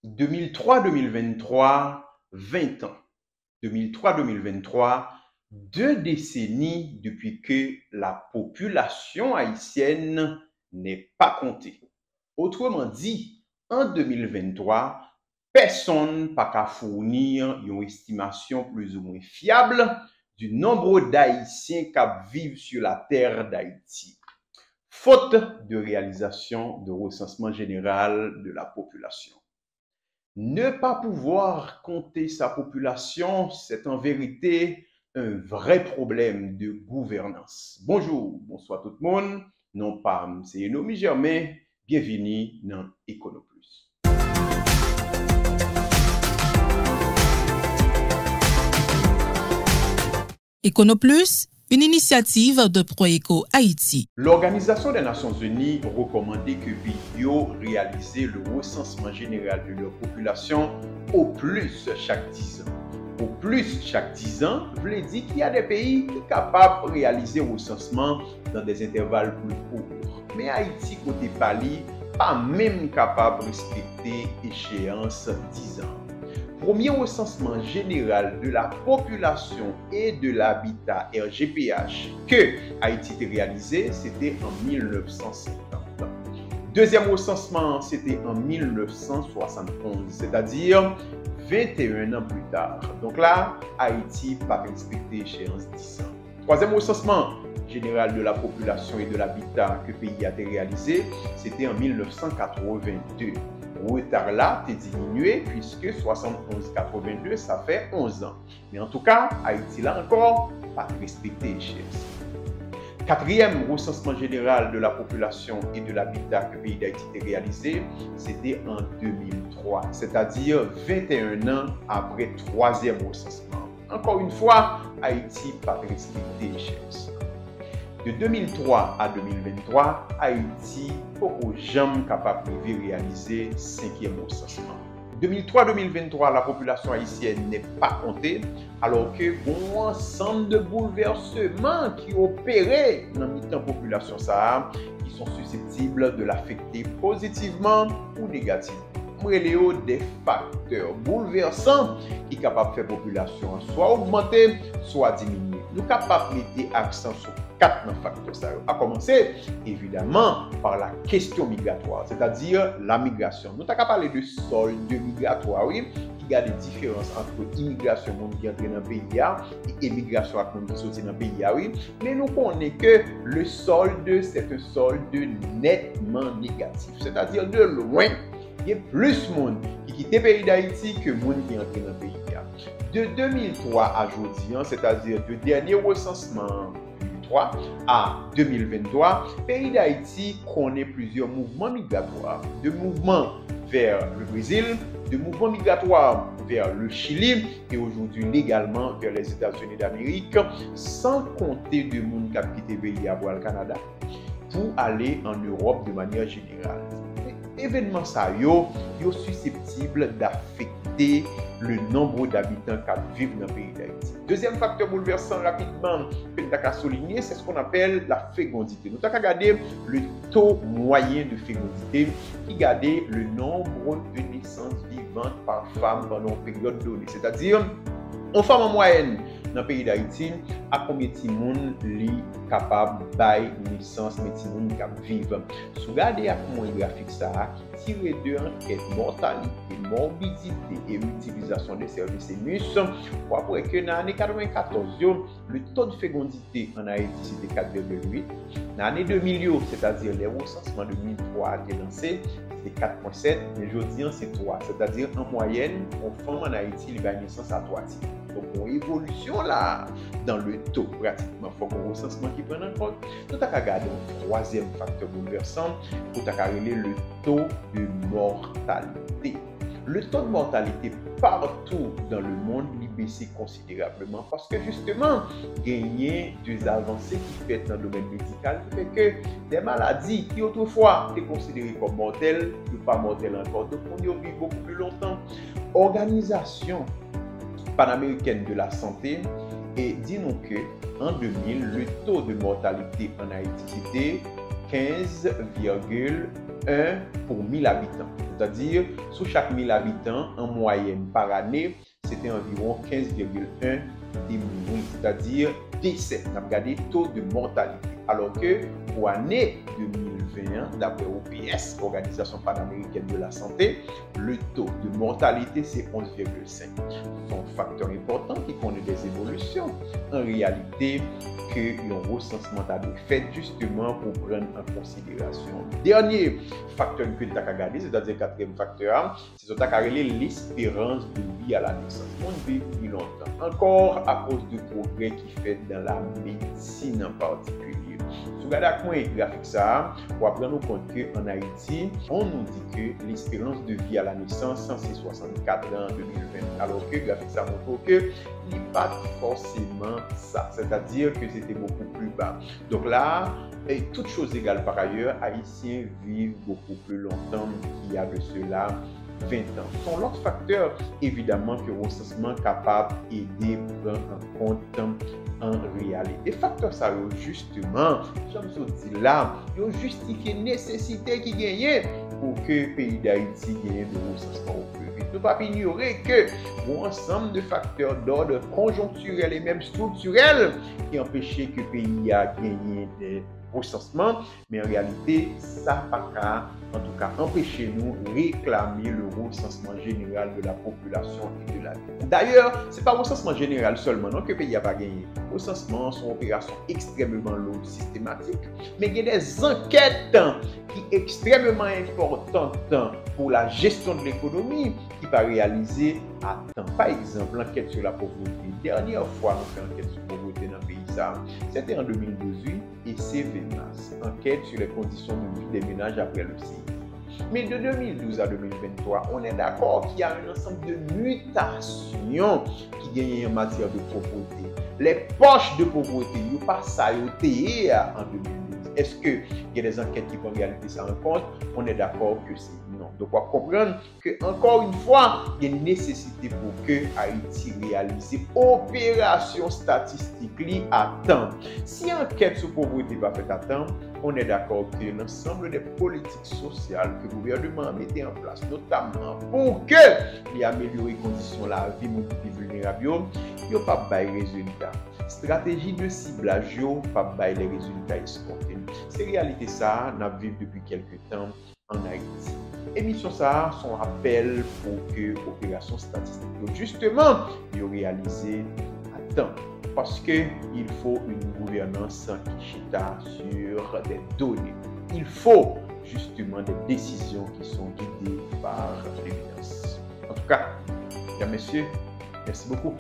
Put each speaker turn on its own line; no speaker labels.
2003-2023, 20 ans. 2003-2023, 2 décennies depuis que la population haïtienne n'est pas comptée. Autrement dit, en 2023, personne n'a qu'à fournir une estimation plus ou moins fiable du nombre d'Haïtiens qui vivent sur la terre d'Haïti, faute de réalisation de recensement général de la population. Ne pas pouvoir compter sa population, c'est en vérité un vrai problème de gouvernance. Bonjour, bonsoir tout le monde. Non pas c'est Enomi Germain, bienvenue dans EconoPlus.
EconoPlus, une initiative de Proeco Haïti.
L'Organisation des Nations Unies recommandait que pays réalisent le recensement général de leur population au plus chaque 10 ans. Au plus chaque 10 ans, veut dire qu'il y a des pays qui sont capables de réaliser le recensement dans des intervalles plus courts. Mais Haïti, côté Pali, pas même capable de respecter l'échéance 10 ans. Premier recensement général de la population et de l'habitat RGPH que Haïti a réalisé, c'était en 1950. Deuxième recensement, c'était en 1971, c'est-à-dire 21 ans plus tard. Donc là, Haïti n'a pas respecté l'échéance 10 ans. Troisième recensement général de la population et de l'habitat que le pays a réalisé, c'était en 1982. Le retard là est diminué puisque 71-82, ça fait 11 ans. Mais en tout cas, Haïti là encore, pas respecté l'échéance. Quatrième recensement général de la population et de l'habitat que le pays d'Haïti a réalisé, c'était en 2003, c'est-à-dire 21 ans après le troisième recensement. Encore une fois, Haïti n'a pas respecté l'échéance. De 2003 à 2023, Haïti n'est jamais capable de réaliser le cinquième recensement. 2003-2023, la population haïtienne n'est pas comptée, alors que bon ensemble de bouleversements qui opéraient dans la population Sahara, qui sont susceptibles de l'affecter positivement ou négativement. Des facteurs bouleversants qui sont capables de faire la population soit augmenter, soit diminuer. Nous sommes capables de mettre accent sur 4 facteurs. À commencer, évidemment, par la question migratoire, c'est-à-dire la migration. Nous sommes capables de parler de solde migratoire, oui, qui a des différences entre immigration qui entre dans le pays et immigration qui sort dans le pays, oui. Mais nous connaissons que le solde, c'est un solde nettement négatif, c'est-à-dire de loin. Il y a plus de monde qui quitte le pays d'Haïti que de monde qui entre dans le pays. De 2003 à aujourd'hui, c'est-à-dire du dernier recensement 2003 à 2023, le pays d'Haïti connaît plusieurs mouvements migratoires. De mouvements vers le Brésil, de mouvements migratoires vers le Chili et aujourd'hui légalement vers les États-Unis d'Amérique, sans compter de monde qui a quitté le pays à voir le Canada pour aller en Europe de manière générale. Événements ça yo susceptibles d'affecter le nombre d'habitants qui vivent dans le pays d'Haïti. Deuxième facteur bouleversant rapidement que nous avons souligné, c'est ce qu'on appelle la fécondité. Nous avons regardé le taux moyen de fécondité qui garde le nombre de naissances vivantes par femme pendant une période donnée. C'est-à-dire, une femme en moyenne dans le pays d'Haïti, à combien de monde est capable de faire naissance, mais de monde qui vivent. Si vous regardez à comment il graphique ça, qui tire de enquête mortalité, morbidité et utilisation des services EMUS, pour après que dans l'année 94, le taux de fécondité en Haïti c'était 4,8. Dans l'année 2000, c'est-à-dire les recensements de 2003 a été lancé, c'était 4,7, mais aujourd'hui c'est 3. C'est-à-dire en moyenne, une femme en Haïti, il va naissance à 3 types. Donc, une évolution là dans le taux, pratiquement. Il faut qu'on recensement qui prenne en compte. Nous avons regardé un troisième facteur bouleversant pour regarder le taux de mortalité. Le taux de mortalité partout dans le monde baissé considérablement parce que justement, gagner des avancées qui fait dans le domaine médical qui fait que des maladies qui autrefois étaient considérées comme mortelles, ne pas mortelles encore, donc on y vit beaucoup plus longtemps. Organisation panaméricaine de la santé et dit-nous que en 2000, le taux de mortalité en Haïti était 15,1 pour 1000 habitants. C'est-à-dire, sur chaque 1000 habitants, en moyenne par année, c'était environ 15,1 des morts, c'est-à-dire décès. On a regardé le taux de mortalité. Alors que pour l'année 2021, d'après OPS, Organisation panaméricaine de la santé, le taux de mortalité c'est 11,5. C'est un facteur important qui connaît des évolutions. En réalité, que le recensement a été fait justement pour prendre en considération. Dernier facteur que tu as regardé, c'est-à-dire quatrième facteur, c'est ce que tu as regardé l'espérance de vie à la naissance. On vit plus longtemps. Encore à cause du progrès qui fait dans la médecine en particulier. Si vous regardez avec moi un graphique ça, on va prendre compte qu'en Haïti, on nous dit que l'espérance de vie à la naissance, c'est 64 ans en 2020. Alors que le graphique ça montre que il n'est pas forcément ça. C'est-à-dire que c'était beaucoup plus bas. Donc là, et toutes choses égales par ailleurs, Haïtiens vivent beaucoup plus longtemps qu'il y a de cela 20 ans. Son l'autre facteur, évidemment, que le recensement est capable d'aider à prendre en compte en réalité. Facteur ça, justement, comme je dis là, il justifie la nécessité qui gagne pour que le pays d'Haïti gagne de recensement au plus vite. Ne pas ignorer que un ensemble de facteurs d'ordre conjoncturel et même structurel qui empêchaient que le pays a gagné des recensement, mais en réalité, ça n'a pas en tout cas empêcher nous réclamer le recensement général de la population et de la vie. D'ailleurs, ce n'est pas le recensement général seulement non, que le pays n'a pas gagné. Le recensement sont une opération extrêmement lourde, systématique, mais il y a des enquêtes qui sont extrêmement importantes pour la gestion de l'économie qui va réaliser à temps. Par exemple, l'enquête sur la pauvreté. Dernière fois, nous avons fait enquête sur la pauvreté dans le pays, c'était en 2018 et c'est VMAS, enquête sur les conditions de vie des ménages après le séisme. Mais de 2012 à 2023, on est d'accord qu'il y a un ensemble de mutations qui gagnent en matière de pauvreté. Les poches de pauvreté, il n'y a pas ça en 2012. Est-ce qu'il y a des enquêtes qui vont réaliser ça en compte? On est d'accord que c'est non. Donc, on va comprendre que, encore une fois, il y a une nécessité pour que Haïti réalise opération statistique à temps. Si l'enquête sur la pauvreté n'est pas faite à temps, on est d'accord que l'ensemble des politiques sociales que le gouvernement a mis en place, notamment pour que les améliorer les conditions de la vie des vulnérables, il n'y a pas de résultats. Stratégie de ciblage, il n'y a pas de résultats escomptés. C'est réalité ça, nous vivons depuis quelques temps en Haïti. Émission ça, son appel pour que l'opération statistique, justement, soit réalisée à temps. Parce qu'il faut une gouvernance qui chita sur des données. Il faut justement des décisions qui sont guidées par l'évidence. En tout cas, mesdames, messieurs, merci beaucoup.